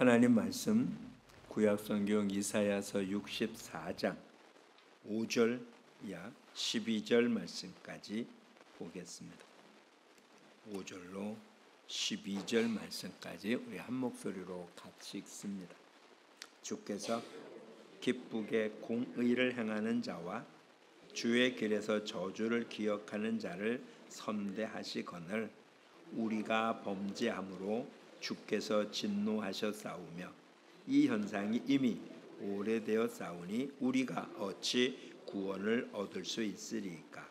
하나님 말씀 구약성경 이사야서 64장 5절 이하 12절 말씀까지 보겠습니다. 5절로 12절 말씀까지 우리 한 목소리로 같이 읽습니다. 주께서 기쁘게 공의를 행하는 자와 주의 길에서 저주를 기억하는 자를 선대하시거늘 우리가 범죄함으로 주께서 진노하셨사오며 이 현상이 이미 오래되었사오니 우리가 어찌 구원을 얻을 수 있으리까.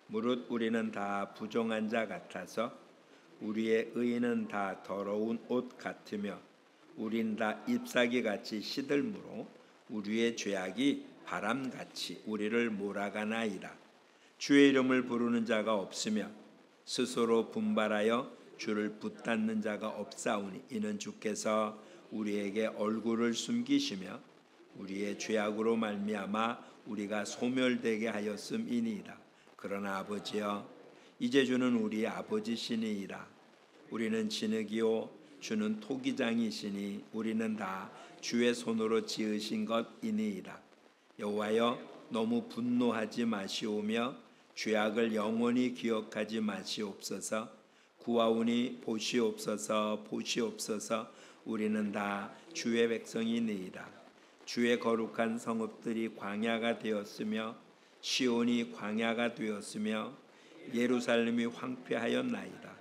무릇 우리는 다 부정한 자 같아서 우리의 의는 다 더러운 옷 같으며 우린 다 잎사귀같이 시들므로 우리의 죄악이 바람같이 우리를 몰아가나이다. 주의 이름을 부르는 자가 없으며 스스로 분발하여 주를 붙잡는 자가 없사오니 이는 주께서 우리에게 얼굴을 숨기시며 우리의 죄악으로 말미암아 우리가 소멸되게 하였음이니이다. 그러나 아버지여 이제 주는 우리 아버지시니이다. 우리는 진흙이요 주는 토기장이시니 우리는 다 주의 손으로 지으신 것이니이다. 여호와여 너무 분노하지 마시오며 죄악을 영원히 기억하지 마시옵소서. 구하오니 보시옵소서 보시옵소서. 우리는 다 주의 백성이니이다. 주의 거룩한 성읍들이 광야가 되었으며 시온이 광야가 되었으며 예루살렘이 황폐하였나이다.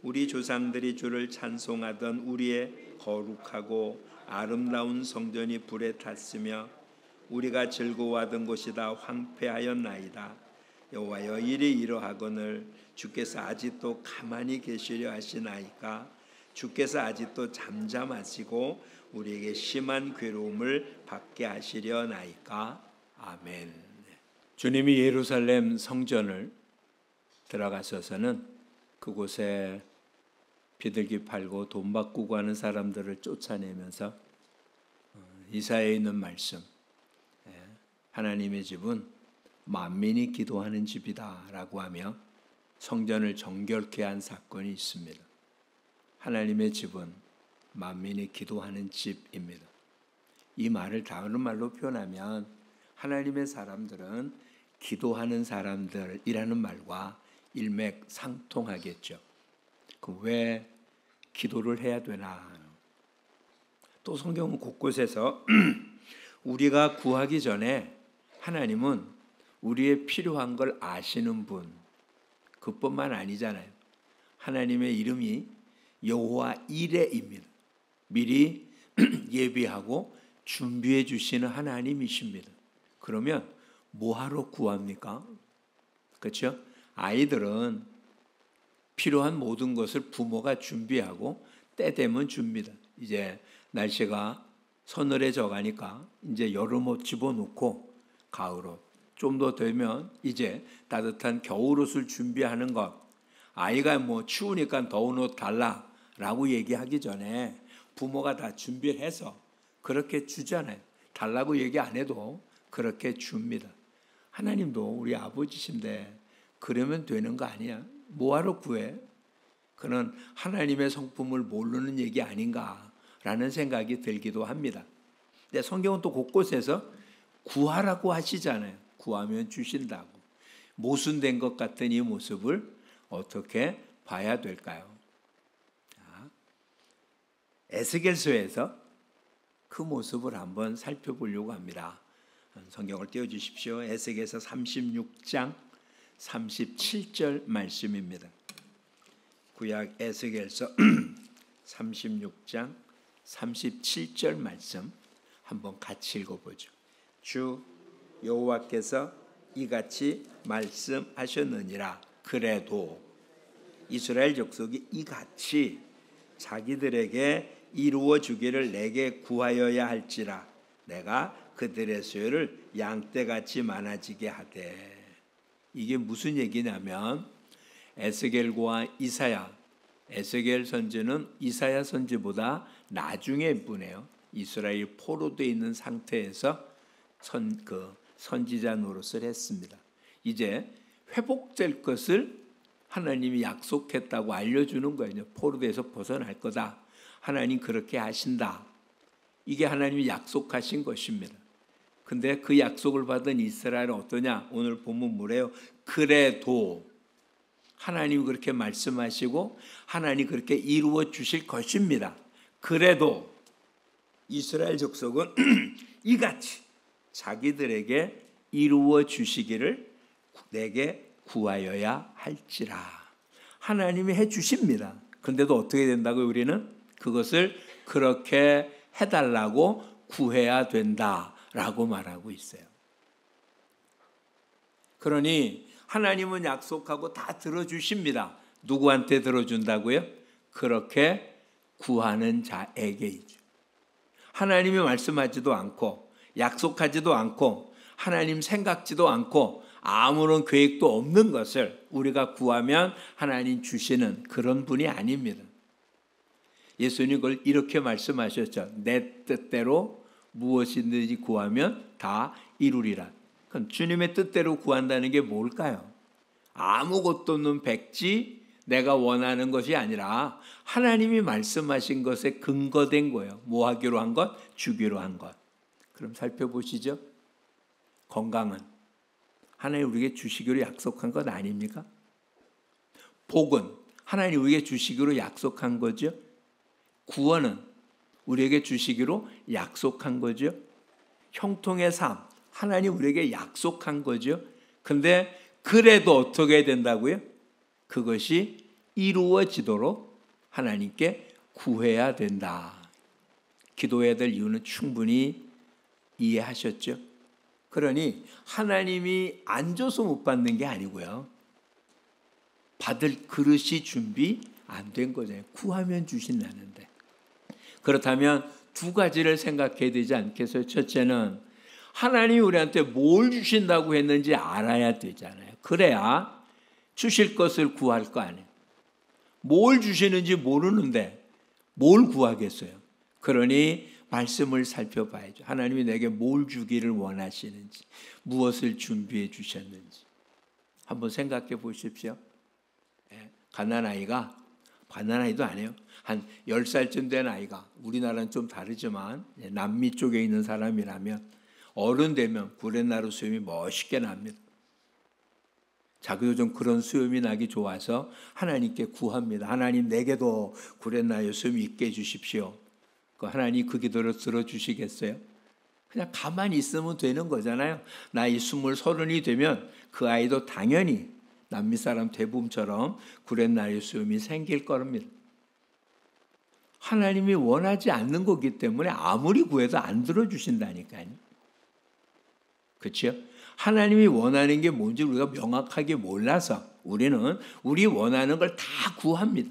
우리 조상들이 주를 찬송하던 우리의 거룩하고 아름다운 성전이 불에 탔으며 우리가 즐거워하던 곳이 다 황폐하였나이다. 여호와여 일이 이러하거늘 주께서 아직도 가만히 계시려 하시나이까. 주께서 아직도 잠잠하시고 우리에게 심한 괴로움을 받게 하시려나이까. 아멘. 주님이 예루살렘 성전을 들어가셔서는 그곳에 비둘기 팔고 돈 바꾸고 하는 사람들을 쫓아내면서 이사야에 있는 말씀, 하나님의 집은 만민이 기도하는 집이다라고 하며 성전을 정결케 한 사건이 있습니다. 하나님의 집은 만민이 기도하는 집입니다. 이 말을 다른 말로 표현하면 하나님의 사람들은 기도하는 사람들이라는 말과 일맥상통하겠죠. 그럼 왜 기도를 해야 되나? 또 성경은 곳곳에서 우리가 구하기 전에 하나님은 우리의 필요한 걸 아시는 분, 그뿐만 아니잖아요. 하나님의 이름이 여호와 이레입니다. 미리 예비하고 준비해 주시는 하나님이십니다. 그러면 뭐하러 구합니까? 그렇죠? 아이들은 필요한 모든 것을 부모가 준비하고 때 되면 줍니다. 이제 날씨가 서늘해져 가니까 이제 여름옷 집어넣고 가을옷, 좀 더 되면 이제 따뜻한 겨울옷을 준비하는 것. 아이가 뭐 추우니까 더운 옷 달라라고 얘기하기 전에 부모가 다 준비를 해서 그렇게 주잖아요. 달라고 얘기 안 해도 그렇게 줍니다. 하나님도 우리 아버지신데 그러면 되는 거 아니야? 뭐하러 구해? 그는 하나님의 성품을 모르는 얘기 아닌가라는 생각이 들기도 합니다. 근데 성경은 또 곳곳에서 구하라고 하시잖아요. 구하면 주신다고. 모순된 것 같은 이 모습을 어떻게 봐야 될까요? 에스겔서에서 그 모습을 한번 살펴보려고 합니다. 성경을 띄워주십시오. 에스겔서 36장 37절 말씀입니다. 구약 에스겔서 36장 37절 말씀 한번 같이 읽어보죠. 주 여호와께서 이같이 말씀하셨느니라. 그래도 이스라엘 족속이 이같이 자기들에게 이루어 주기를 내게 구하여야 할지라 내가 그들의 수요를 양떼같이 많아지게 하되. 이게 무슨 얘기냐면 에스겔과 이사야, 에스겔 선지는 이사야 선지보다 나중에 분해요. 이스라엘 포로되어 있는 상태에서 선지자 노릇을 했습니다. 이제 회복될 것을 하나님이 약속했다고 알려주는 거예요. 포로되어서 벗어날 거다. 하나님 그렇게 하신다. 이게 하나님이 약속하신 것입니다. 근데 그 약속을 받은 이스라엘은 어떠냐? 오늘 본문 뭐래요? 그래도 하나님이 그렇게 말씀하시고 하나님이 그렇게 이루어 주실 것입니다. 그래도 이스라엘 족속은 이같이 자기들에게 이루어 주시기를 내게 구하여야 할지라. 하나님이 해 주십니다. 근데도 어떻게 된다고요? 우리는 그것을 그렇게 해달라고 구해야 된다라고 말하고 있어요. 그러니 하나님은 약속하고 다 들어주십니다. 누구한테 들어준다고요? 그렇게 구하는 자에게이죠. 하나님이 말씀하지도 않고 약속하지도 않고 하나님 생각지도 않고 아무런 계획도 없는 것을 우리가 구하면 하나님 주시는 그런 분이 아닙니다. 예수님 그걸 이렇게 말씀하셨죠. 내 뜻대로 무엇이든지 구하면 다 이루리라. 그럼 주님의 뜻대로 구한다는 게 뭘까요? 아무것도 없는 백지 내가 원하는 것이 아니라 하나님이 말씀하신 것에 근거된 거예요. 뭐 하기로 한 것? 주기로 한 것. 그럼 살펴보시죠. 건강은 하나님 우리에게 주시기로 약속한 것 아닙니까? 복은 하나님 우리에게 주시기로 약속한 거죠. 구원은 우리에게 주시기로 약속한 거죠. 형통의 삶 하나님 우리에게 약속한 거죠. 근데 그래도 어떻게 된다고요? 그것이 이루어지도록 하나님께 구해야 된다. 기도해야 될 이유는 충분히 이해하셨죠? 그러니 하나님이 안 줘서 못 받는 게 아니고요. 받을 그릇이 준비 안 된 거잖아요. 구하면 주신다는데. 그렇다면 두 가지를 생각해야 되지 않겠어요? 첫째는 하나님이 우리한테 뭘 주신다고 했는지 알아야 되잖아요. 그래야 주실 것을 구할 거 아니에요. 뭘 주시는지 모르는데 뭘 구하겠어요? 그러니 말씀을 살펴봐야죠. 하나님이 내게 뭘 주기를 원하시는지, 무엇을 준비해 주셨는지 한번 생각해 보십시오. 가난아이도 아니에요. 한 10살쯤 된 아이가, 우리나라는 좀 다르지만 남미 쪽에 있는 사람이라면 어른 되면 구렛나루 수염이 멋있게 납니다. 자기도 좀 그런 수염이 나기 좋아서 하나님께 구합니다. 하나님 내게도 구렛나루 수염이 있게 해주십시오. 하나님 그 기도를 들어주시겠어요? 그냥 가만히 있으면 되는 거잖아요. 나이 20, 30이 되면 그 아이도 당연히 남미 사람 대부분처럼 구렛나루 수염이 생길 겁니다. 하나님이 원하지 않는 거기 때문에 아무리 구해도 안 들어주신다니까요. 그렇죠? 하나님이 원하는 게 뭔지 우리가 명확하게 몰라서 우리는 우리 원하는 걸 다 구합니다.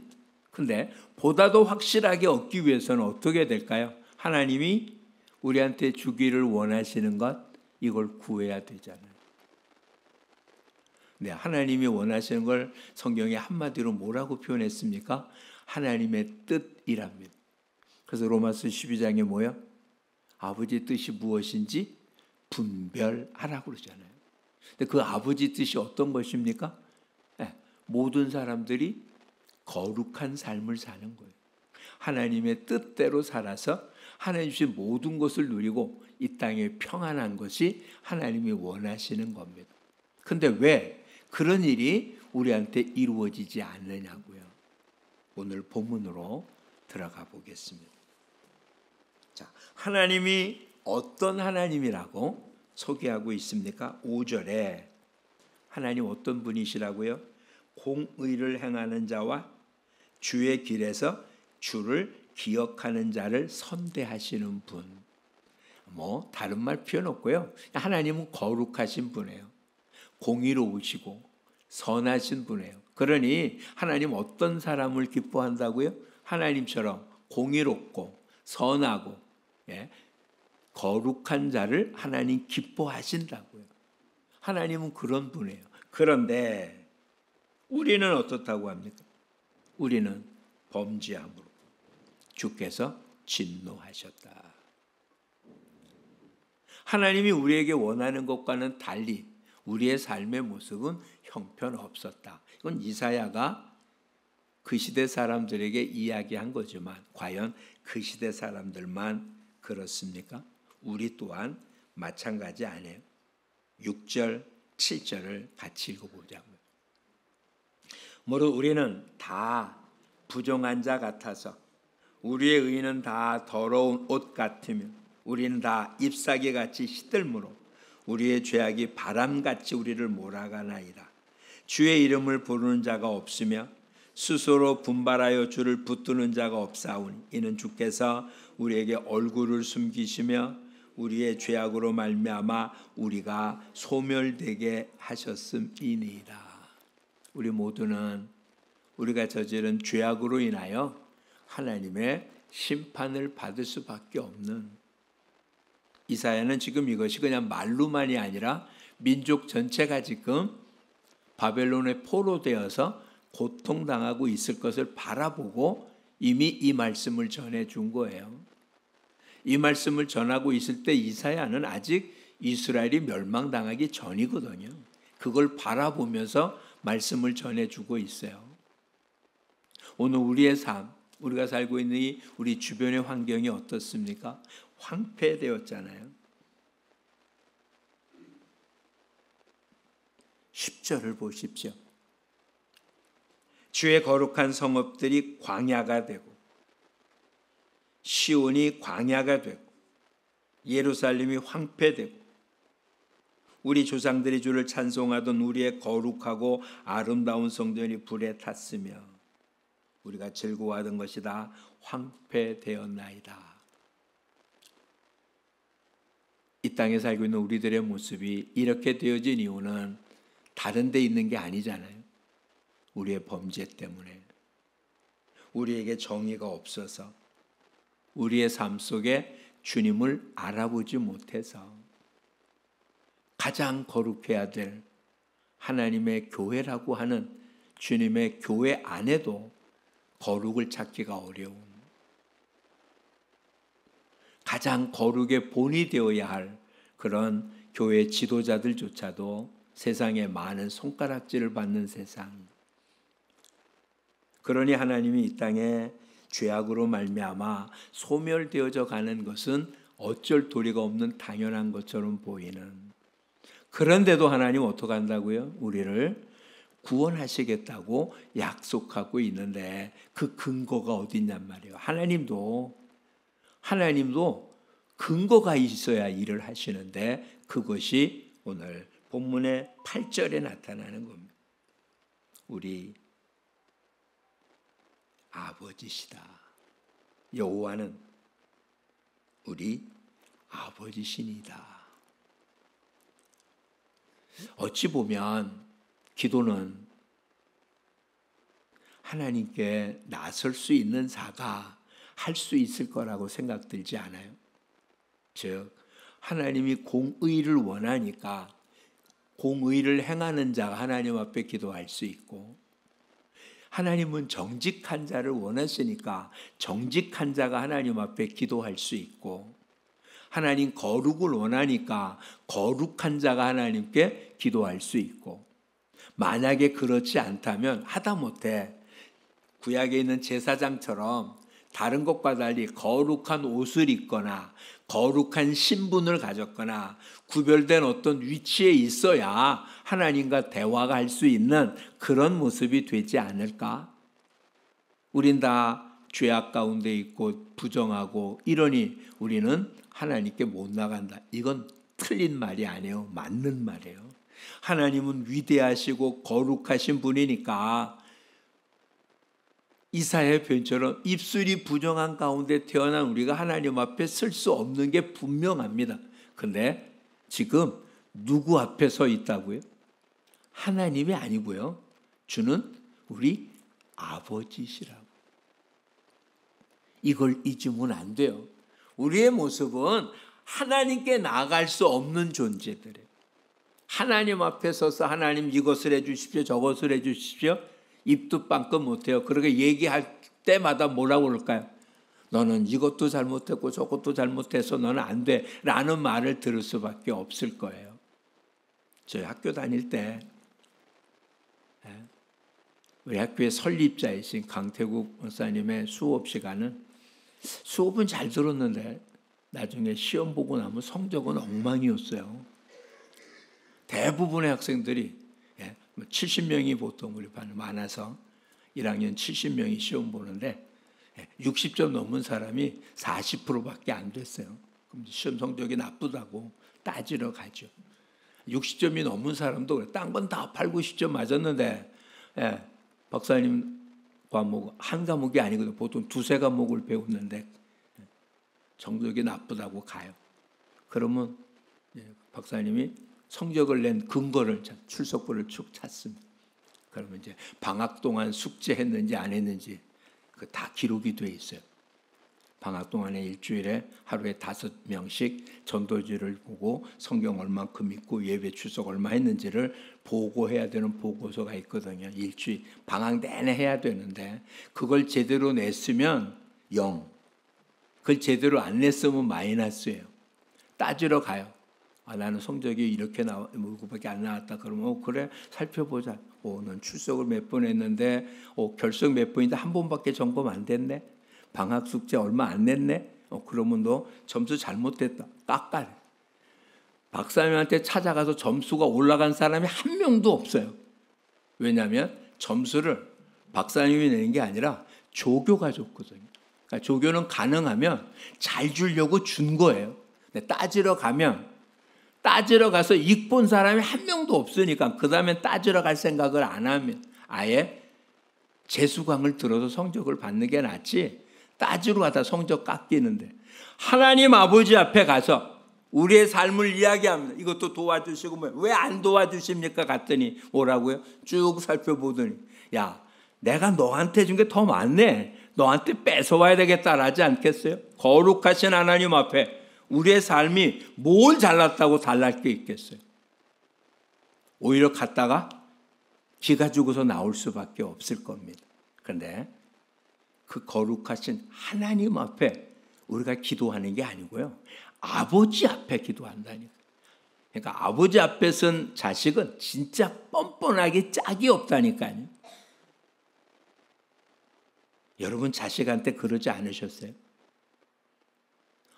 근데 보다도 확실하게 얻기 위해서는 어떻게 될까요? 하나님이 우리한테 주기를 원하시는 것, 이걸 구해야 되잖아요. 네, 하나님이 원하시는 걸 성경에 한마디로 뭐라고 표현했습니까? 하나님의 뜻이랍니다. 그래서 로마서 12장에 뭐요? 아버지의 뜻이 무엇인지 분별하라고 그러잖아요. 근데 그 아버지 뜻이 어떤 것입니까? 네, 모든 사람들이 거룩한 삶을 사는 거예요. 하나님의 뜻대로 살아서 하나님 주신 모든 것을 누리고 이 땅에 평안한 것이 하나님이 원하시는 겁니다. 근데 왜 그런 일이 우리한테 이루어지지 않느냐고요. 오늘 본문으로 들어가 보겠습니다. 자, 하나님이 어떤 하나님이라고 소개하고 있습니까? 5절에 하나님 어떤 분이시라고요? 공의를 행하는 자와 주의 길에서 주를 기억하는 자를 선대하시는 분. 뭐 다른 말 표현 없고요. 하나님은 거룩하신 분이에요. 공의로우시고 선하신 분이에요. 그러니 하나님 어떤 사람을 기뻐한다고요? 하나님처럼 공의롭고 선하고 거룩한 자를 하나님 기뻐하신다고요. 하나님은 그런 분이에요. 그런데 우리는 어떻다고 합니까? 우리는 범죄함으로 주께서 진노하셨다. 하나님이 우리에게 원하는 것과는 달리 우리의 삶의 모습은 형편없었다. 이건 이사야가 그 시대 사람들에게 이야기한 거지만 과연 그 시대 사람들만 그렇습니까? 우리 또한 마찬가지 아니에요. 6절, 7절을 같이 읽어보자고요. 모두 우리는 다 부정한 자 같아서 우리의 의는 다 더러운 옷 같으며 우리는 다 잎사귀같이 시들므로 우리의 죄악이 바람같이 우리를 몰아가나이다. 주의 이름을 부르는 자가 없으며 스스로 분발하여 주를 붙드는 자가 없사오니 이는 주께서 우리에게 얼굴을 숨기시며 우리의 죄악으로 말미암아 우리가 소멸되게 하셨음이니이다. 우리 모두는 우리가 저지른 죄악으로 인하여 하나님의 심판을 받을 수밖에 없는, 이사야는 지금 이것이 그냥 말로만이 아니라 민족 전체가 지금 바벨론에 포로되어서 고통당하고 있을 것을 바라보고 이미 이 말씀을 전해준 거예요. 이 말씀을 전하고 있을 때 이사야는 아직 이스라엘이 멸망당하기 전이거든요. 그걸 바라보면서 말씀을 전해주고 있어요. 오늘 우리의 삶, 우리가 살고 있는 이 우리 주변의 환경이 어떻습니까? 황폐되었잖아요. 10절을 보십시오. 주의 거룩한 성읍들이 광야가 되고 시온이 광야가 되고 예루살렘이 황폐되고 우리 조상들이 주를 찬송하던 우리의 거룩하고 아름다운 성전이 불에 탔으며 우리가 즐거워하던 것이 다 황폐되었나이다. 이 땅에 살고 있는 우리들의 모습이 이렇게 되어진 이유는 다른 데 있는 게 아니잖아요. 우리의 범죄 때문에, 우리에게 정의가 없어서, 우리의 삶 속에 주님을 알아보지 못해서 가장 거룩해야 될 하나님의 교회라고 하는 주님의 교회 안에도 거룩을 찾기가 어려운, 가장 거룩의 본이 되어야 할 그런 교회 지도자들조차도 세상에 많은 손가락질을 받는 세상. 그러니 하나님이 이 땅에 죄악으로 말미암아 소멸되어져 가는 것은 어쩔 도리가 없는 당연한 것처럼 보이는, 그런데도 하나님 어떻게 한다고요? 우리를 구원하시겠다고 약속하고 있는데 그 근거가 어디 있냔 말이에요. 하나님도 근거가 있어야 일을 하시는데 그것이 오늘 본문의 8절에 나타나는 겁니다. 우리 아버지시다. 여호와는 우리 아버지시니다. 어찌 보면 기도는 하나님께 나설 수 있는 자가 할 수 있을 거라고 생각들지 않아요. 즉 하나님이 공의를 원하니까 공의를 행하는 자가 하나님 앞에 기도할 수 있고, 하나님은 정직한 자를 원하시니까 정직한 자가 하나님 앞에 기도할 수 있고, 하나님 거룩을 원하니까 거룩한 자가 하나님께 기도할 수 있고, 만약에 그렇지 않다면 하다못해 구약에 있는 제사장처럼 다른 것과 달리 거룩한 옷을 입거나 거룩한 신분을 가졌거나 구별된 어떤 위치에 있어야 하나님과 대화가 할 수 있는 그런 모습이 되지 않을까? 우린 다 죄악 가운데 있고 부정하고 이러니 우리는 하나님께 못 나간다. 이건 틀린 말이 아니에요. 맞는 말이에요. 하나님은 위대하시고 거룩하신 분이니까 이사야의 표현처럼 입술이 부정한 가운데 태어난 우리가 하나님 앞에 설 수 없는 게 분명합니다. 근데 지금 누구 앞에 서 있다고요? 하나님이 아니고요. 주는 우리 아버지시라고. 이걸 잊으면 안 돼요. 우리의 모습은 하나님께 나아갈 수 없는 존재들이에요. 하나님 앞에 서서 하나님 이것을 해주십시오, 저것을 해주십시오. 입도 빵긋 못해요. 그렇게 얘기할 때마다 뭐라고 그럴까요? 너는 이것도 잘못했고 저것도 잘못해서 너는 안 돼 라는 말을 들을 수밖에 없을 거예요. 저희 학교 다닐 때 우리 학교의 설립자이신 강태국 목사님의 수업 시간은 수업은 잘 들었는데 나중에 시험 보고 나면 성적은 엉망이었어요. 대부분의 학생들이 70명이 보통 우리 반 많아서 1학년 70명이 시험 보는데 60점 넘은 사람이 40%밖에 안 됐어요. 그럼 시험 성적이 나쁘다고 따지러 가죠. 60점이 넘은 사람도 그래. 딴 건 다 8, 90점 맞았는데 박사님 과목 한 과목이 아니거든요. 보통 두세 과목을 배웠는데 성적이 나쁘다고 가요. 그러면 박사님이 성적을 낸 근거를 출석부를 쭉 찾습니다. 그러면 이제 방학 동안 숙제했는지 안 했는지 그 다 기록이 돼 있어요. 방학 동안에 일주일에 하루에 5명씩 전도지를 보고 성경 얼만큼 읽고 예배 출석 얼마 했는지를 보고해야 되는 보고서가 있거든요. 일주일 방학 내내 해야 되는데 그걸 제대로 냈으면 0, 그걸 제대로 안 냈으면 마이너스예요. 따지러 가요. 나는 성적이 이렇게 뭐밖에 안 나왔다. 그러면 그래 살펴보자. 넌 출석을 몇 번 했는데 결석 몇 번인데 한 번밖에 점검 안 됐네. 방학 숙제 얼마 안 냈네. 그러면 너 점수 잘못됐다. 깎아래. 박사님한테 찾아가서 점수가 올라간 사람이 한 명도 없어요. 왜냐하면 점수를 박사님이 내는 게 아니라 조교가 줬거든요. 그러니까 조교는 가능하면 잘 주려고 준 거예요. 근데 따지러 가서 익 본 사람이 한 명도 없으니까 그 다음에 따지러 갈 생각을 안 하면 아예 재수강을 들어서 성적을 받는 게 낫지 따지러 가다 성적 깎이는데 하나님 아버지 앞에 가서 우리의 삶을 이야기합니다. 이것도 도와주시고 왜 안 도와주십니까? 갔더니 뭐라고요? 쭉 살펴보더니 야 내가 너한테 준 게 더 많네. 너한테 뺏어와야 되겠다라지 않겠어요? 거룩하신 하나님 앞에 우리의 삶이 뭘 잘났다고 잘날 게 있겠어요? 오히려 갔다가 기가 죽어서 나올 수밖에 없을 겁니다. 그런데 그 거룩하신 하나님 앞에 우리가 기도하는 게 아니고요. 아버지 앞에 기도한다니까. 그러니까 아버지 앞에 선 자식은 진짜 뻔뻔하게 짝이 없다니까요. 여러분 자식한테 그러지 않으셨어요?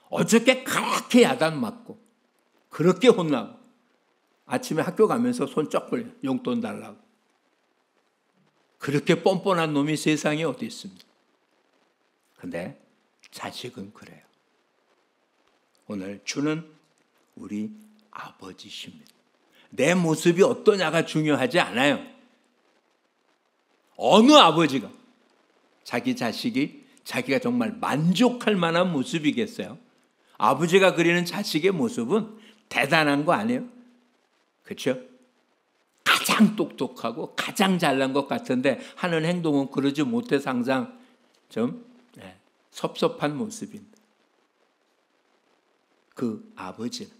어저께 그렇게 야단 맞고 그렇게 혼나고 아침에 학교 가면서 손 쩍 벌려 용돈 달라고 그렇게 뻔뻔한 놈이 세상에 어디 있습니까? 근데 자식은 그래요. 오늘 주는 우리 아버지십니다. 내 모습이 어떠냐가 중요하지 않아요. 어느 아버지가 자기 자식이 자기가 정말 만족할 만한 모습이겠어요? 아버지가 그리는 자식의 모습은 대단한 거 아니에요? 그렇죠? 가장 똑똑하고 가장 잘난 것 같은데 하는 행동은 그러지 못해서 항상 좀 섭섭한 모습입니다. 그 아버지는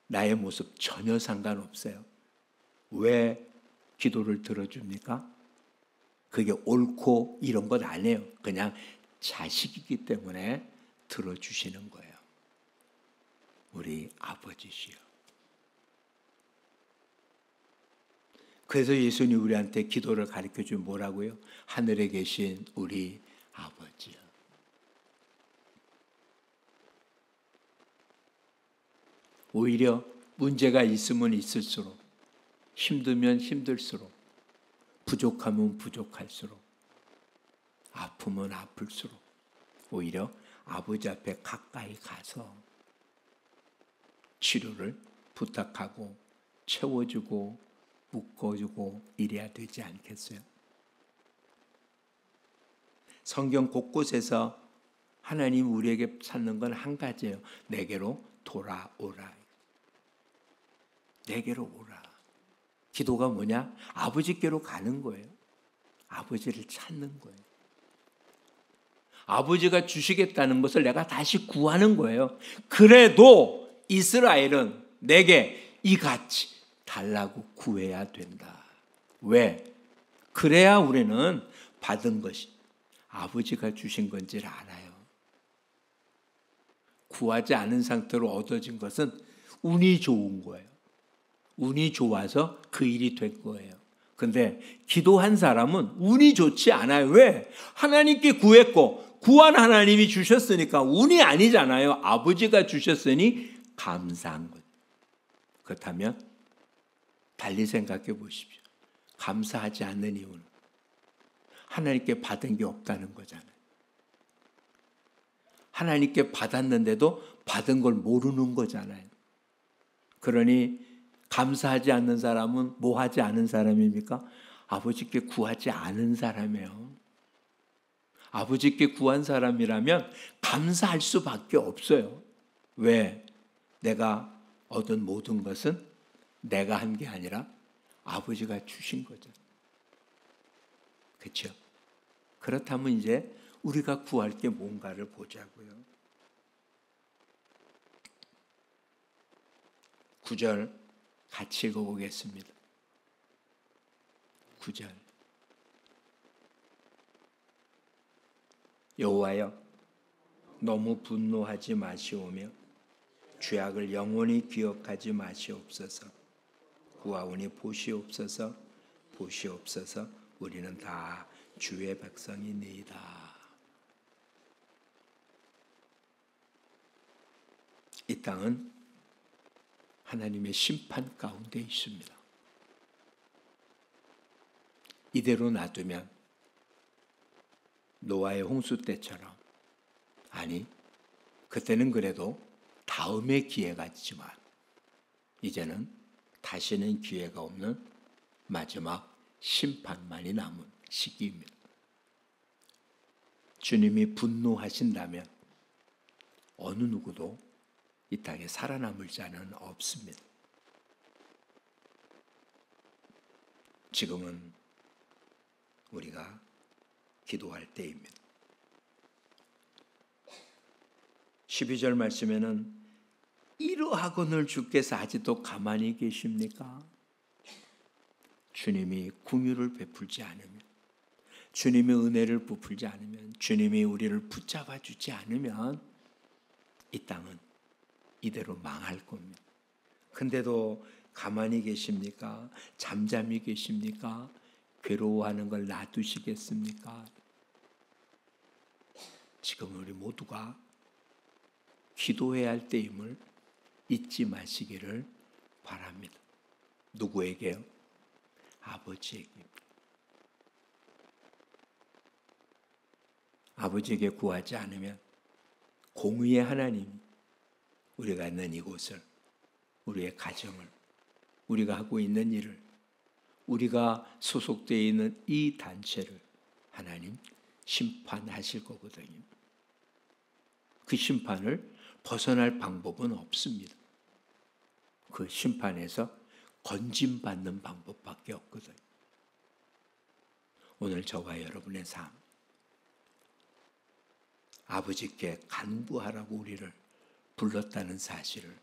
나의 모습 전혀 상관없어요. 왜 기도를 들어줍니까? 그게 옳고 이런 것 아니에요. 그냥 자식이기 때문에 들어주시는 거예요. 우리 아버지시여. 그래서 예수님 우리한테 기도를 가르쳐주면 뭐라고요? 하늘에 계신 우리 아버지요. 오히려 문제가 있으면 있을수록 힘들면 힘들수록 부족하면 부족할수록 아프면 아플수록 오히려 아버지 앞에 가까이 가서 치료를 부탁하고 채워주고 묶어주고 이래야 되지 않겠어요? 성경 곳곳에서 하나님 우리에게 찾는 건 한 가지예요. 내게로 돌아오라. 내게로 오라. 기도가 뭐냐? 아버지께로 가는 거예요. 아버지를 찾는 거예요. 아버지가 주시겠다는 것을 내가 다시 구하는 거예요. 그래도 이스라엘은 내게 이같이 달라고 구해야 된다. 왜? 그래야 우리는 받은 것이 아버지가 주신 건지를 알아요. 구하지 않은 상태로 얻어진 것은 운이 좋은 거예요. 운이 좋아서 그 일이 된 거예요. 근데 기도한 사람은 운이 좋지 않아요. 왜? 하나님께 구했고 구한 하나님이 주셨으니까 운이 아니잖아요. 아버지가 주셨으니 감사한 것. 그렇다면 달리 생각해 보십시오. 감사하지 않는 이유는 하나님께 받은 게 없다는 거잖아요. 하나님께 받았는데도 받은 걸 모르는 거잖아요. 그러니 감사하지 않는 사람은 뭐 하지 않은 사람입니까? 아버지께 구하지 않은 사람이에요. 아버지께 구한 사람이라면 감사할 수밖에 없어요. 왜? 내가 얻은 모든 것은 내가 한 게 아니라 아버지가 주신 거죠. 그렇죠? 그렇다면 이제 우리가 구할 게 뭔가를 보자고요. 9절 같이 읽어보겠습니다. 9절. 여호와여, 너무 분노하지 마시오며 죄악을 영원히 기억하지 마시옵소서. 구하오니 보시옵소서, 보시옵소서. 우리는 다 주의 백성이니이다. 이 땅은 하나님의 심판 가운데 있습니다. 이대로 놔두면 노아의 홍수 때처럼, 아니 그때는 그래도 다음에 기회가 있지만 이제는 다시는 기회가 없는 마지막 심판만이 남은 시기입니다. 주님이 분노하신다면 어느 누구도 이 땅에 살아남을 자는 없습니다. 지금은 우리가 기도할 때입니다. 12절 말씀에는 이러하거늘 주께서 아직도 가만히 계십니까? 주님이 긍휼을 베풀지 않으면, 주님의 은혜를 베풀지 않으면, 주님이 우리를 붙잡아 주지 않으면 이 땅은 이대로 망할 겁니다. 근데도 가만히 계십니까? 잠잠히 계십니까? 괴로워하는 걸 놔두시겠습니까? 지금 우리 모두가 기도해야 할 때임을 잊지 마시기를 바랍니다. 누구에게요? 아버지에게. 아버지에게 구하지 않으면 공의의 하나님이 우리가 있는 이곳을, 우리의 가정을, 우리가 하고 있는 일을, 우리가 소속되어 있는 이 단체를 하나님 심판하실 거거든요. 그 심판을 벗어날 방법은 없습니다. 그 심판에서 건짐받는 방법밖에 없거든요. 오늘 저와 여러분의 삶, 아버지께 간구하라고 우리를 불렀다는 사실을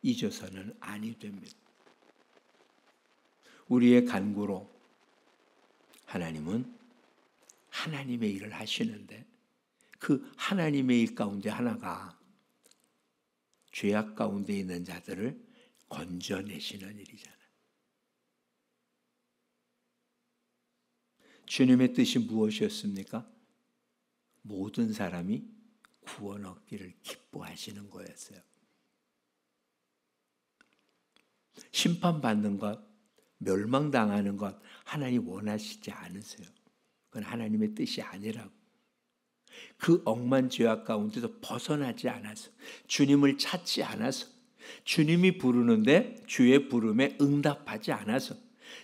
잊어서는 아니 됩니다. 우리의 간구로 하나님은 하나님의 일을 하시는데 그 하나님의 일 가운데 하나가 죄악 가운데 있는 자들을 건져내시는 일이잖아요. 주님의 뜻이 무엇이었습니까? 모든 사람이 구원 얻기를 기뻐하시는 거였어요. 심판받는 것, 멸망당하는 것 하나님 원하시지 않으세요. 그건 하나님의 뜻이 아니라고. 그 억만 죄악 가운데서 벗어나지 않아서, 주님을 찾지 않아서, 주님이 부르는데 주의 부름에 응답하지 않아서,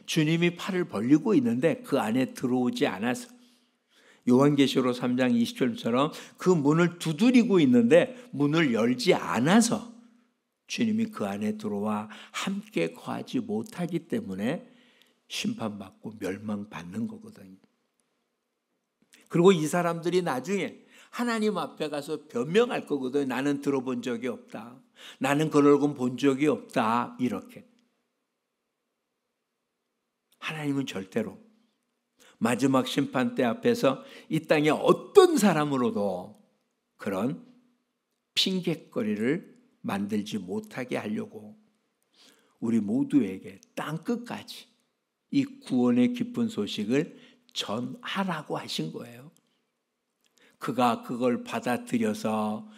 주님이 팔을 벌리고 있는데 그 안에 들어오지 않아서, 요한계시록 3장 20절처럼 그 문을 두드리고 있는데 문을 열지 않아서 주님이 그 안에 들어와 함께 거하지 못하기 때문에 심판받고 멸망받는 거거든요. 그리고 이 사람들이 나중에 하나님 앞에 가서 변명할 거거든요. 나는 들어본 적이 없다. 나는 그런 얼굴 본 적이 없다. 이렇게. 하나님은 절대로 마지막 심판 때 앞에서 이 땅에 어떤 사람으로도 그런 핑곗거리를 만들지 못하게 하려고 우리 모두에게 땅끝까지 이 구원의 기쁜 소식을 전하라고 하신 거예요. 그가 그걸 받아들여서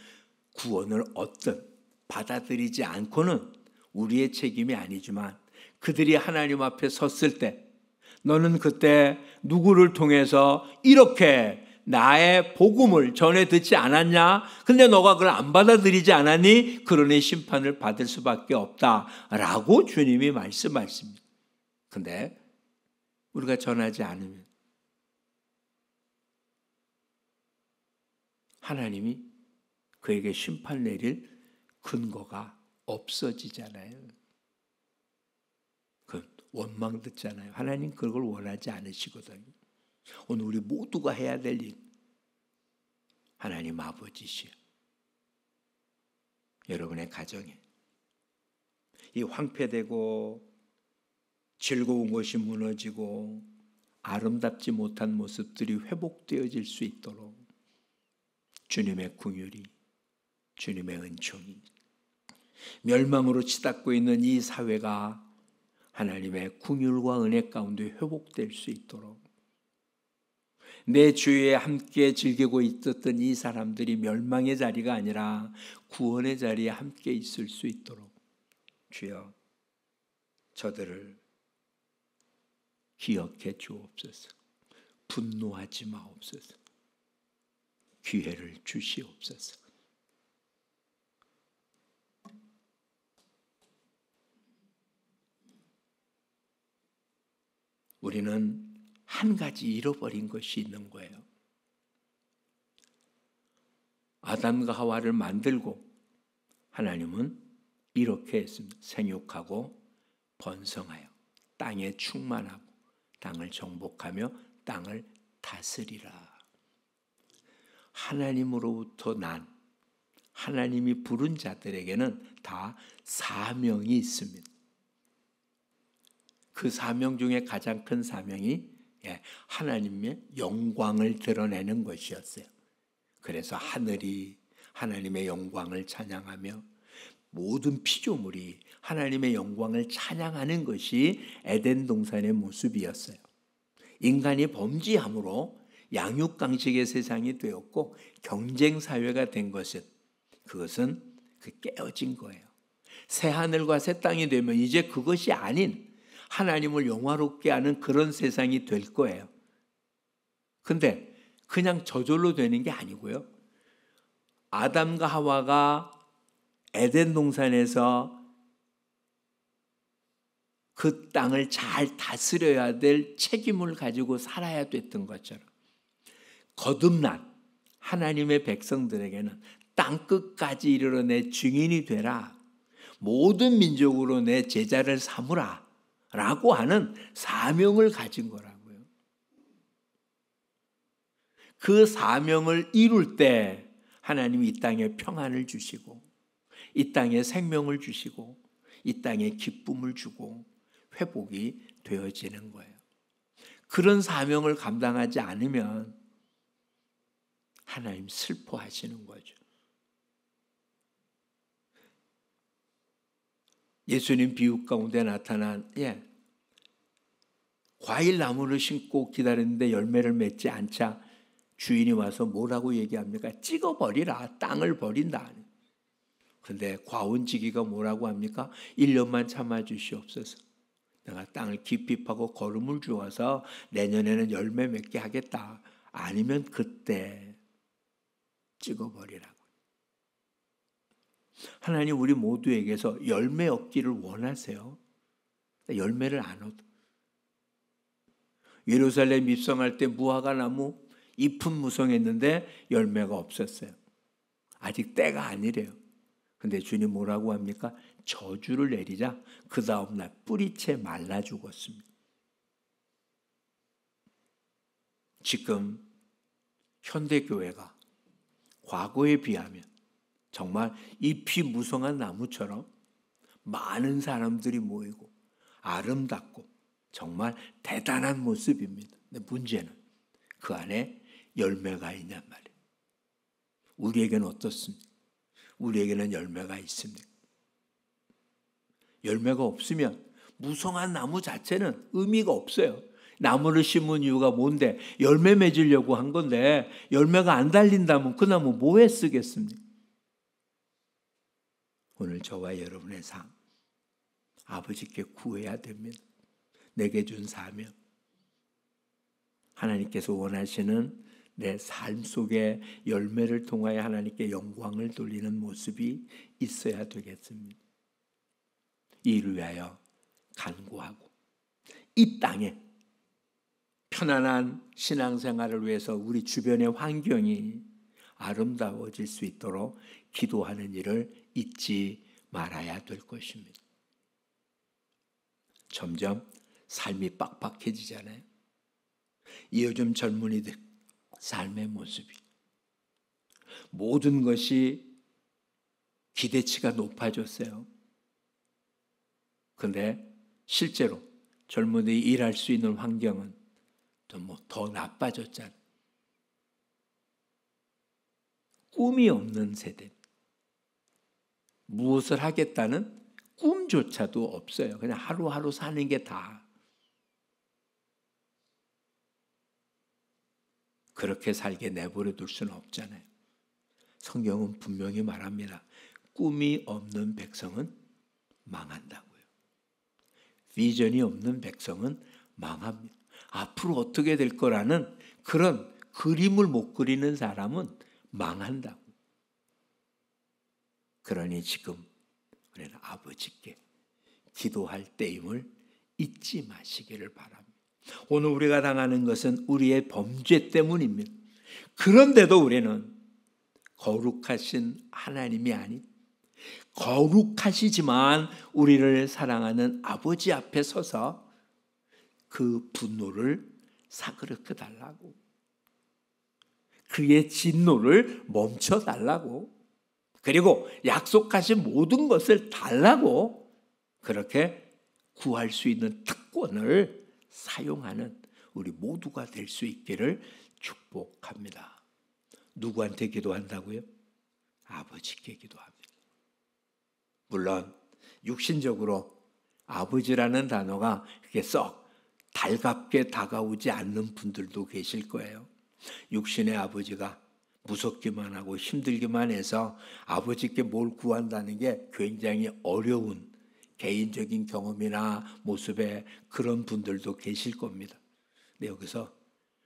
구원을 얻든 받아들이지 않고는 우리의 책임이 아니지만 그들이 하나님 앞에 섰을 때 너는 그때 누구를 통해서 이렇게 나의 복음을 전해 듣지 않았냐? 근데 너가 그걸 안 받아들이지 않았니? 그러니 심판을 받을 수밖에 없다라고 주님이 말씀하십니다. 근데 우리가 전하지 않으면 하나님이 그에게 심판 내릴 근거가 없어지잖아요. 그 원망 듣잖아요. 하나님 그걸 원하지 않으시거든요. 오늘 우리 모두가 해야 될 일, 하나님 아버지시여, 여러분의 가정에 이 황폐되고 즐거운 것이 무너지고 아름답지 못한 모습들이 회복되어질 수 있도록 주님의 긍휼이, 주님의 은총이, 멸망으로 치닫고 있는 이 사회가 하나님의 긍휼과 은혜 가운데 회복될 수 있도록, 내 주위에 함께 즐기고 있었던 이 사람들이 멸망의 자리가 아니라 구원의 자리에 함께 있을 수 있도록 주여 저들을 기억해 주옵소서. 분노하지 마옵소서. 기회를 주시옵소서. 우리는 한 가지 잃어버린 것이 있는 거예요. 아담과 하와를 만들고 하나님은 이렇게 했습니다. 생육하고 번성하여 땅에 충만하고 땅을 정복하며 땅을 다스리라. 하나님으로부터 난 하나님이 부른 자들에게는 다 사명이 있습니다. 그 사명 중에 가장 큰 사명이 하나님의 영광을 드러내는 것이었어요. 그래서 하늘이 하나님의 영광을 찬양하며 모든 피조물이 하나님의 영광을 찬양하는 것이 에덴 동산의 모습이었어요. 인간이 범죄함으로 양육강식의 세상이 되었고 경쟁 사회가 된 것은 그것은 깨어진 거예요. 새 하늘과 새 땅이 되면 이제 그것이 아닌 하나님을 영화롭게 하는 그런 세상이 될 거예요. 근데 그냥 저절로 되는 게 아니고요. 아담과 하와가 에덴 동산에서 그 땅을 잘 다스려야 될 책임을 가지고 살아야 됐던 것처럼 거듭난 하나님의 백성들에게는 땅끝까지 이르러 내 증인이 되라. 모든 민족으로 내 제자를 삼으라. 라고 하는 사명을 가진 거라고요. 그 사명을 이룰 때 하나님이 이 땅에 평안을 주시고 이 땅에 생명을 주시고 이 땅에 기쁨을 주고 회복이 되어지는 거예요. 그런 사명을 감당하지 않으면 하나님 슬퍼하시는 거죠. 예수님 비유 가운데 나타난 과일 나무를 심고 기다렸는데 열매를 맺지 않자 주인이 와서 뭐라고 얘기합니까? 찍어버리라. 땅을 버린다. 그런데 과운지기가 뭐라고 합니까? 1년만 참아주시옵소서. 내가 땅을 깊이 파고 거름을 주어서 내년에는 열매 맺게 하겠다. 아니면 그때 찍어버리라고. 하나님 우리 모두에게서 열매 얻기를 원하세요. 열매를 안 얻어. 예루살렘 입성할 때 무화과 나무 잎은 무성했는데 열매가 없었어요. 아직 때가 아니래요. 근데 주님 뭐라고 합니까? 저주를 내리자 그 다음날 뿌리채 말라 죽었습니다. 지금 현대교회가 과거에 비하면 정말 잎이 무성한 나무처럼 많은 사람들이 모이고 아름답고 정말 대단한 모습입니다. 근데 문제는 그 안에 열매가 있냔 말이에요. 우리에게는 어떻습니까? 우리에게는 열매가 있습니다. 열매가 없으면 무성한 나무 자체는 의미가 없어요. 나무를 심은 이유가 뭔데? 열매 맺으려고 한 건데 열매가 안 달린다면 그 나무 뭐에 쓰겠습니까? 오늘 저와 여러분의 삶, 아버지께 구해야 됩니다. 내게 준 사명, 하나님께서 원하시는 내 삶 속에 열매를 통하여 하나님께 영광을 돌리는 모습이 있어야 되겠습니다. 이를 위하여 간구하고 이 땅에 편안한 신앙생활을 위해서 우리 주변의 환경이 아름다워질 수 있도록 기도하는 일을 잊지 말아야 될 것입니다. 점점 삶이 빡빡해지잖아요. 이 요즘 젊은이들 삶의 모습이 모든 것이 기대치가 높아졌어요. 그런데 실제로 젊은이들이 일할 수 있는 환경은 더 나빠졌잖아요. 꿈이 없는 세대, 무엇을 하겠다는 꿈조차도 없어요. 그냥 하루하루 사는 게 다. 그렇게 살게 내버려 둘 수는 없잖아요. 성경은 분명히 말합니다. 꿈이 없는 백성은 망한다고요. 비전이 없는 백성은 망합니다. 앞으로 어떻게 될 거라는 그런 그림을 못 그리는 사람은 망한다고. 그러니 지금 우리는 아버지께 기도할 때임을 잊지 마시기를 바랍니다. 오늘 우리가 당하는 것은 우리의 범죄 때문입니다. 그런데도 우리는 거룩하신 하나님이 아닌 거룩하시지만 우리를 사랑하는 아버지 앞에 서서 그 분노를 사그럽게 달라고, 그의 진노를 멈춰 달라고, 그리고 약속하신 모든 것을 달라고, 그렇게 구할 수 있는 특권을 사용하는 우리 모두가 될 수 있기를 축복합니다. 누구한테 기도한다고요? 아버지께 기도합니다. 물론 육신적으로 아버지라는 단어가 그렇게 썩 달갑게 다가오지 않는 분들도 계실 거예요. 육신의 아버지가 무섭기만 하고 힘들기만 해서 아버지께 뭘 구한다는 게 굉장히 어려운 개인적인 경험이나 모습에 그런 분들도 계실 겁니다. 근데 여기서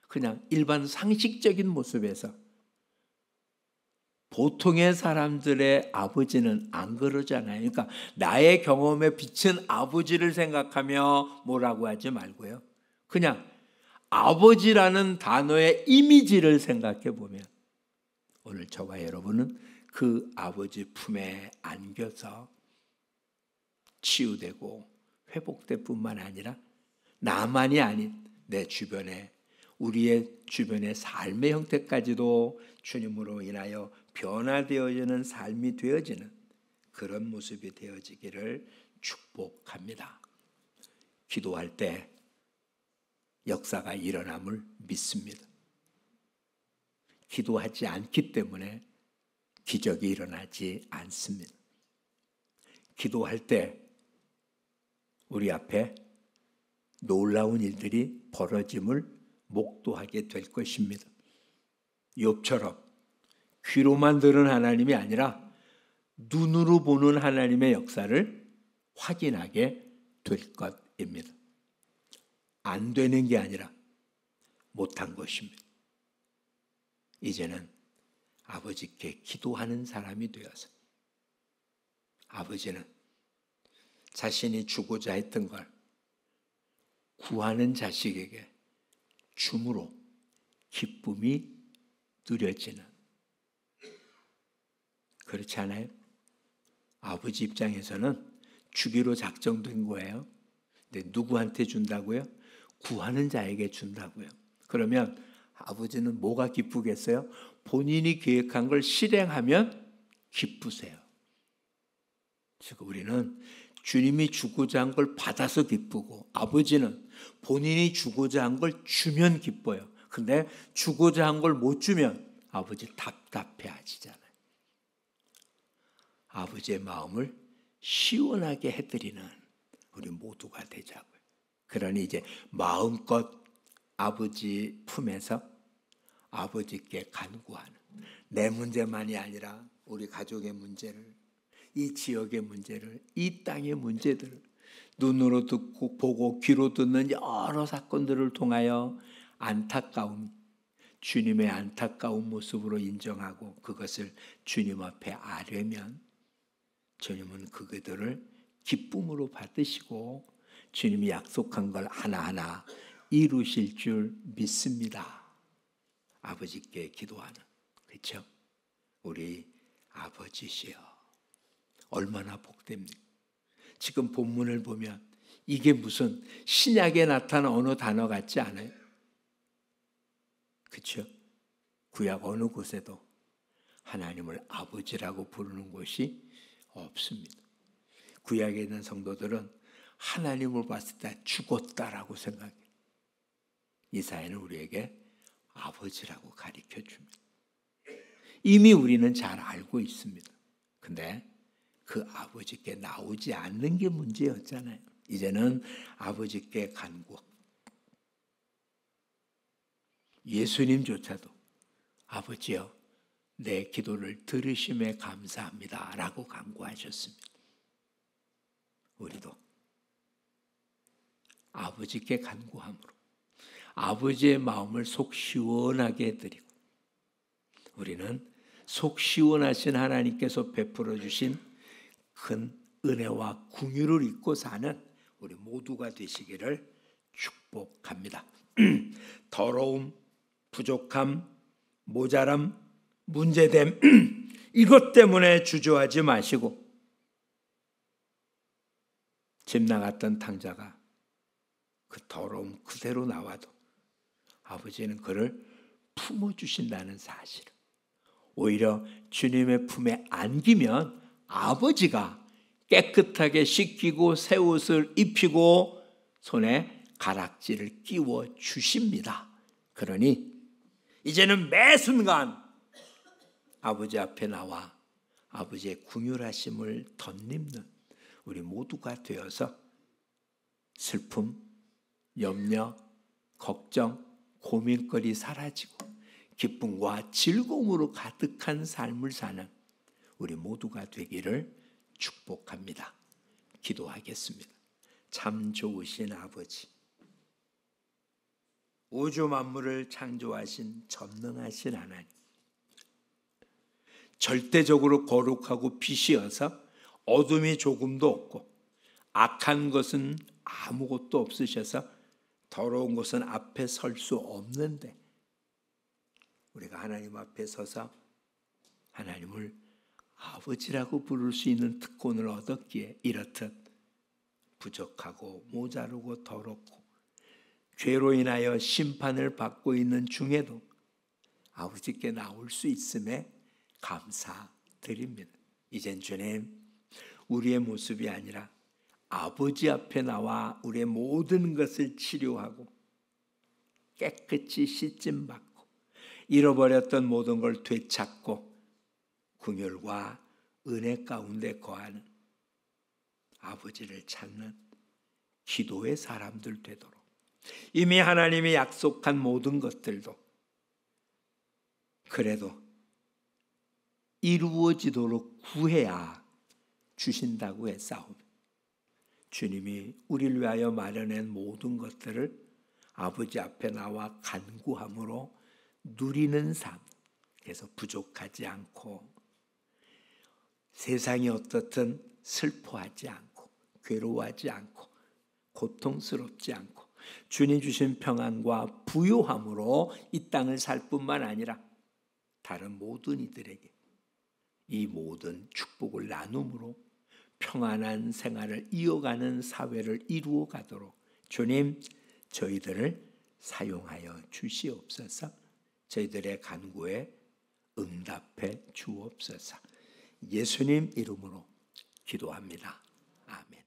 그냥 일반 상식적인 모습에서 보통의 사람들의 아버지는 안 그러잖아요. 그러니까 나의 경험에 비친 아버지를 생각하며 뭐라고 하지 말고요. 그냥 아버지라는 단어의 이미지를 생각해 보면 오늘 저와 여러분은 그 아버지 품에 안겨서 치유되고 회복될 뿐만 아니라 나만이 아닌 내 주변에, 우리의 주변의 삶의 형태까지도 주님으로 인하여 변화되어지는 삶이 되어지는 그런 모습이 되어지기를 축복합니다. 기도할 때 역사가 일어남을 믿습니다. 기도하지 않기 때문에 기적이 일어나지 않습니다. 기도할 때 우리 앞에 놀라운 일들이 벌어짐을 목도하게 될 것입니다. 욥처럼 귀로만 들은 하나님이 아니라 눈으로 보는 하나님의 역사를 확인하게 될 것입니다. 안 되는 게 아니라 못한 것입니다. 이제는 아버지께 기도하는 사람이 되어서 아버지는 자신이 주고자 했던 걸 구하는 자식에게 줌으로 기쁨이 누려지는, 그렇지 않아요? 아버지 입장에서는 주기로 작정된 거예요. 근데 누구한테 준다고요? 구하는 자에게 준다고요. 그러면 아버지는 뭐가 기쁘겠어요? 본인이 계획한 걸 실행하면 기쁘세요. 즉 우리는 주님이 주고자 한 걸 받아서 기쁘고, 아버지는 본인이 주고자 한 걸 주면 기뻐요. 근데 주고자 한 걸 못 주면 아버지 답답해 하시잖아요. 아버지의 마음을 시원하게 해드리는 우리 모두가 되자고요. 그러니 이제 마음껏 아버지 품에서 아버지께 간구하는, 내 문제만이 아니라 우리 가족의 문제를, 이 지역의 문제를, 이 땅의 문제들을 눈으로 듣고 보고 귀로 듣는 여러 사건들을 통하여 안타까움, 주님의 안타까운 모습으로 인정하고 그것을 주님 앞에 아뢰면 주님은 그들을 기쁨으로 받으시고 주님이 약속한 걸 하나하나 이루실 줄 믿습니다. 아버지께 기도하는, 그렇죠? 우리 아버지시여, 얼마나 복됩니까? 지금 본문을 보면 이게 무슨 신약에 나타난 어느 단어 같지 않아요? 그렇죠? 구약 어느 곳에도 하나님을 아버지라고 부르는 곳이 없습니다. 구약에 있는 성도들은 하나님을 봤을 때 죽었다라고 생각해요. 이사야는 우리에게 아버지라고 가르쳐 줍니다. 이미 우리는 잘 알고 있습니다. 근데 그 아버지께 나오지 않는 게 문제였잖아요. 이제는 아버지께 간구. 예수님조차도 아버지여, 내 기도를 들으심에 감사합니다 라고 간구하셨습니다. 우리도 아버지께 간구함으로 아버지의 마음을 속 시원하게 해드리고, 우리는 속 시원하신 하나님께서 베풀어 주신 큰 은혜와 긍휼을 잊고 사는 우리 모두가 되시기를 축복합니다. 더러움, 부족함, 모자람, 문제됨 이것 때문에 주저하지 마시고, 집 나갔던 탕자가 그 더러움 그대로 나와도 아버지는 그를 품어주신다는 사실을, 오히려 주님의 품에 안기면 아버지가 깨끗하게 씻기고 새 옷을 입히고 손에 가락지를 끼워 주십니다. 그러니 이제는 매 순간 아버지 앞에 나와 아버지의 긍휼하심을 덧입는 우리 모두가 되어서 슬픔, 염려, 걱정, 고민거리 사라지고 기쁨과 즐거움으로 가득한 삶을 사는 우리 모두가 되기를 축복합니다. 기도하겠습니다. 참 좋으신 아버지, 우주 만물을 창조하신 전능하신 하나님, 절대적으로 거룩하고 빛이어서 어둠이 조금도 없고 악한 것은 아무것도 없으셔서 더러운 것은 앞에 설 수 없는데, 우리가 하나님 앞에 서서 하나님을 아버지라고 부를 수 있는 특권을 얻었기에 이렇듯 부족하고 모자르고 더럽고 죄로 인하여 심판을 받고 있는 중에도 아버지께 나올 수 있음에 감사드립니다. 이젠 주님, 우리의 모습이 아니라 아버지 앞에 나와 우리의 모든 것을 치료하고 깨끗이 씻김받고 잃어버렸던 모든 걸 되찾고 긍휼과 은혜 가운데 거하는 아버지를 찾는 기도의 사람들 되도록, 이미 하나님이 약속한 모든 것들도 그래도 이루어지도록 구해야 주신다고 했사오며, 주님이 우리를 위하여 마련한 모든 것들을 아버지 앞에 나와 간구함으로 누리는 삶, 그래서 부족하지 않고 세상이 어떻든 슬퍼하지 않고 괴로워하지 않고 고통스럽지 않고 주님 주신 평안과 부요함으로 이 땅을 살 뿐만 아니라 다른 모든 이들에게 이 모든 축복을 나눔으로 평안한 생활을 이어가는 사회를 이루어 가도록 주님, 저희들을 사용하여 주시옵소서. 저희들의 간구에 응답해 주옵소서. 예수님 이름으로 기도합니다. 아멘.